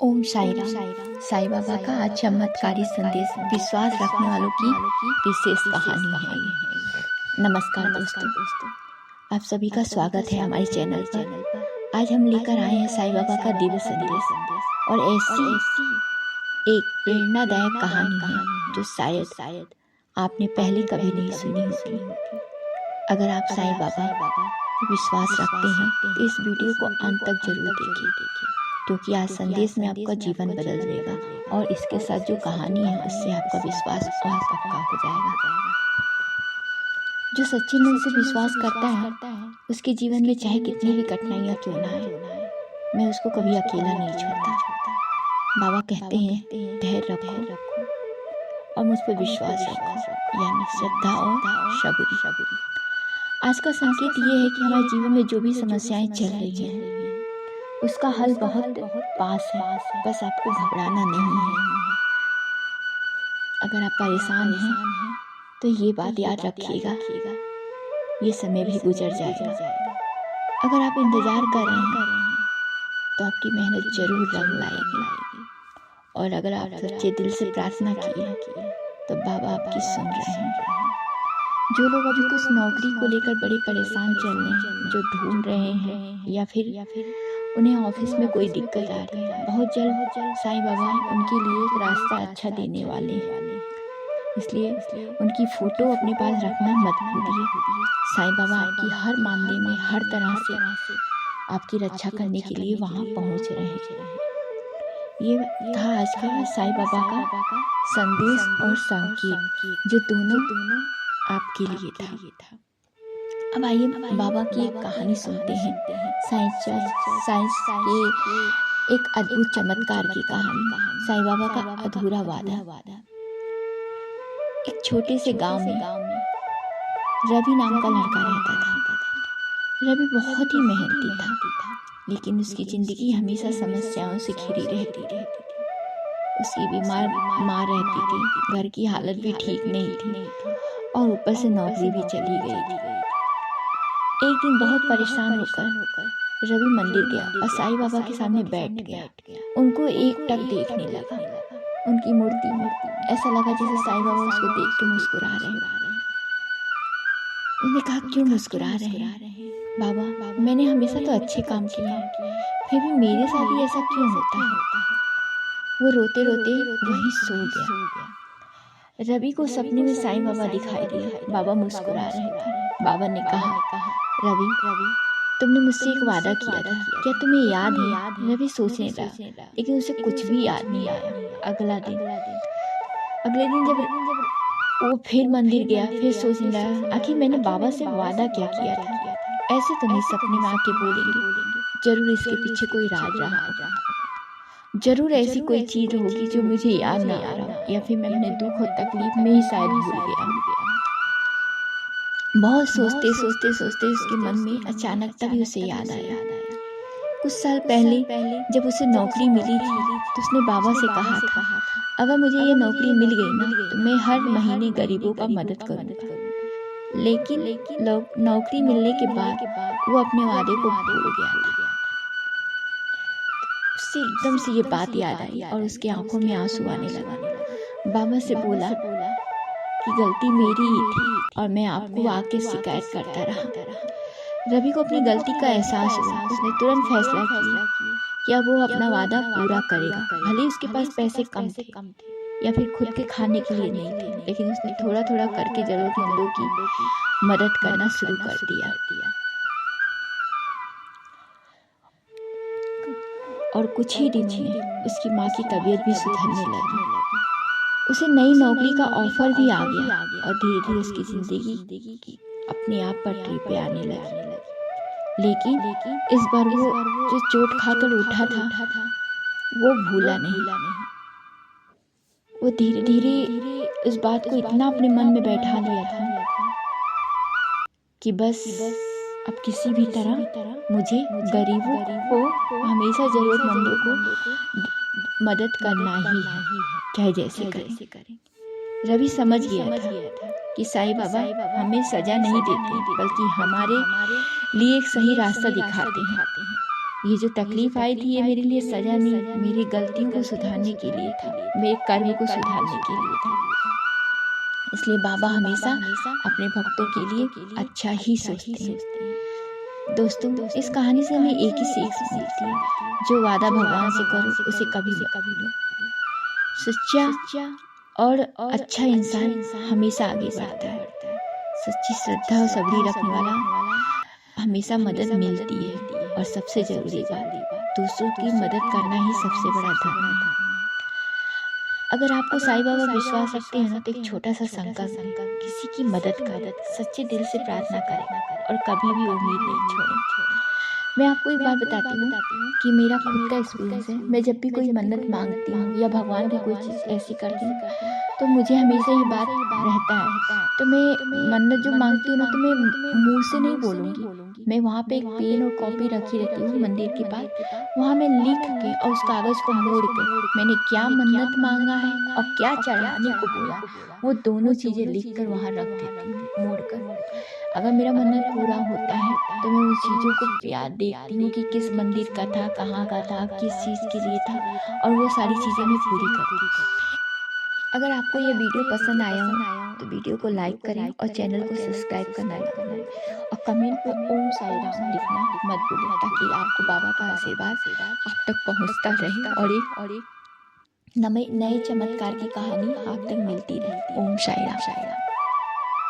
ओम साई राम। साई बाबा का आज चमत्कारी संदेश विश्वास रखने वालों की विशेष कहानी है ये। नमस्कार दोस्तों, आप सभी का स्वागत है हमारे चैनल पर। आज हम लेकर आए हैं साई बाबा का दिव्य संदेश और ऐसी एक प्रेरणादायक कहानी है जो शायद आपने पहले कभी नहीं सुनी होगी। अगर आप साई बाबा पर विश्वास रखते हैं तो इस वीडियो को अंत तक जरूर देखिए, क्योंकि आज संदेश में आपका जीवन बदल देगा और इसके साथ जो कहानी है उससे आपका विश्वास और पक्का हो जाएगा। जो सच्चे मन से विश्वास करता है उसके जीवन में चाहे कितनी भी कठिनाइयाँ क्यों ना आए, मैं उसको कभी अकेला नहीं छोड़ता। बाबा कहते हैं धैर्य रखो और मुझ पर विश्वास रखो, यानी श्रद्धा और सबूरी। आज का संकेत ये है कि हमारे जीवन में जो भी समस्याएं चल रही हैं उसका हल बहुत पास है, बस आपको घबराना नहीं है। अगर आप परेशान हैं तो ये बात याद रखिएगा, ये समय भी गुजर जाएगा। अगर आप इंतजार कर रहे हैं तो आपकी मेहनत जरूर रंग लाएगी। और अगर आप सच्चे दिल से प्रार्थना किए तो बाबा आपकी सुन रहे हैं। जो लोग अभी कुछ नौकरी को लेकर बड़े परेशान चल रहे हैं, जो ढूंढ रहे हैं या फिर उन्हें ऑफिस में कोई दिक्कत आ रही है, बहुत जल्द साईं बाबा उनके लिए एक रास्ता अच्छा देने वाले हैं। इसलिए उनकी फोटो अपने पास रखना मत भूलिए। साईं बाबा आपकी हर मामले में हर तरह से आपकी रक्षा करने के लिए वहाँ पहुँच रहे हैं। ये था आज का साईं बाबा का संदेश और संकेत, जो दोनों आपके लिए था। अब आइए बाबा की एक कहानी सुनते हैं, साइंस के एक अद्भुत चमत्कार की कहानी, साईं बाबा का अधूरा वादा। एक छोटे से गांव में रवि नाम का लड़का रहता था। रवि बहुत ही मेहनती था, लेकिन उसकी जिंदगी हमेशा समस्याओं से घिरी रहती थी। उसकी बीमार माँ रहती थी, घर की हालत भी ठीक नहीं थी और ऊपर से नौकरी भी चली गई थी। एक दिन बहुत परेशान होकर रवि मंदिर गया और साईं बाबा के सामने बैठ गया। उनको एक टक देखने लगा, उनकी मूर्ति में ऐसा लगा जैसे साईं बाबा उसको देख के मुस्कुरा रहे हैं। उन्होंने कहा, क्यों मुस्कुरा रहे हैं बाबा? मैंने हमेशा तो अच्छे काम किए हैं, फिर भी मेरे साथ ही ऐसा क्यों होता है? वो रोते रोते वहीं सो गया। रवि को सपने में साईं बाबा दिखाई दिया। बाबा मुस्कुरा रहे थे। बाबा ने कहा, रवि तुमने मुझसे एक वादा किया था, क्या तुम्हें याद है? रवि सोचने लगा, लेकिन उसे कुछ भी याद नहीं आया। अगले दिन जब वो फिर मंदिर गया, फिर सोचने लगा, आखिर मैंने बाबा से वादा क्या किया था? ऐसे तो नहीं सपने में आके बोलेंगे, जरूर इसके पीछे कोई राज रहा होगा। जरूर ऐसी कोई चीज होगी जो मुझे याद ना आ रहा, या फिर मैं अपने दुख और तकलीफ में ही शायद भूल गया। बहुत सोचते उसके मन में अचानक तभी उसे याद आया। कुछ साल पहले जब उसे नौकरी मिली थी तो उसने बाबा से कहा था, अगर मुझे ये नौकरी मिल गई ना तो मैं हर महीने गरीबों का मदद करूंगा। लेकिन नौकरी मिलने के बाद वो अपने वादे को भूल गया था। उससे एकदम से ये बात याद आई और उसकी आंखों में आंसू आने लगा। बाबा से बोला कि गलती मेरी ही थी और मैं आपको आके शिकायत करता रहा। रवि को अपनी गलती का एहसास हुआ। उसने तुरंत फैसला किया कि अब वो अपना वादा पूरा करेगा, भले उसके पास पैसे कम थे या फिर खुद के खाने के लिए नहीं थे, लेकिन उसने थोड़ा थोड़ा करके जरूरतमंदों की मदद करना शुरू कर दिया। और कुछ ही दिनों में उसकी माँ की तबीयत भी सुधरने लगी। उसे नई नौकरी का ऑफर भी आ गया और धीरे धीरे उसकी जिंदगी अपने आप पटरी पे आने लगी। लेकिन इस बार वो जो चोट खाकर उठा था वो भूला नहीं। वो धीरे धीरे इस बात को इतना अपने मन में बैठा लिया था कि बस अब किसी भी तरह मुझे गरीबों को, हमेशा जरूरतमंदों को मदद करना ही है, चाहे जैसे करें। रवि समझ गया था कि साईं बाबा हमें सजा नहीं देते, बल्कि हमारे लिए एक सही रास्ता दिखाते हैं। ये जो तकलीफ आई थी ये मेरे लिए सजा नहीं, मेरी गलतियों को सुधारने के लिए था, मेरे कर्म को सुधारने के लिए था। इसलिए बाबा हमेशा अपने भक्तों के लिए अच्छा ही सोचते हैं। दोस्तों, इस कहानी से हमें एक ही सीख मिलती है, जो वादा भगवान से करो उसे कभी मत भूलो। सच्चा और अच्छा इंसान हमेशा आगे बढ़ता है। सच्ची श्रद्धा और सबरी रखने वाला हमेशा मदद मिलती है। और सबसे जरूरी बात, दूसरों की मदद करना ही सबसे बड़ा धर्म है। अगर आपको साईं बाबा विश्वास रखते हैं ना, तो एक छोटा सा संकल्प लें, किसी की मदद करें, सच्चे दिल से प्रार्थना करें और कभी भी उम्मीद नहीं छोड़ें। मैं आपको एक बात बताती हूँ कि मेरा खुद का एक्सपीरियंस है। मैं जब भी कोई मन्नत मांगती हूँ या भगवान की कोई चीज़ ऐसी करती हूँ, तो मुझे हमेशा ये बात रहता है। तो मैं मन्नत जो मांगती हूँ ना, तो मैं मुंह से नहीं बोलूँगी। मैं वहाँ पे एक पेन और कॉपी रखी रहती हूँ मंदिर के पास। वहाँ मैं लिख के और उस कागज़ को मोड़ के मैंने क्या मन्नत मांगा है और क्या चढ़ाने को बोला, वो दोनों चीज़ें लिख कर वहाँ रख देती हूँ मोड़ कर। अगर मेरा मन्नत पूरा होता है तो मैं उन चीज़ों को याद देखती हूँ कि किस मंदिर का था, कहाँ का था, किस चीज़ के लिए था, और वो सारी चीज़ें मैं पूरी करती हूँ। अगर आपको ये वीडियो पसंद आया हो तो वीडियो को लाइक करें और चैनल को सब्सक्राइब करना ना भूलें, और कमेंट में ओम साई राम लिखना मत भूलें, ताकि आपको बाबा का आशीर्वाद आप तक पहुंचता रहे और एक नए नए चमत्कार की कहानी आप तक मिलती रहे। ओम साई राम।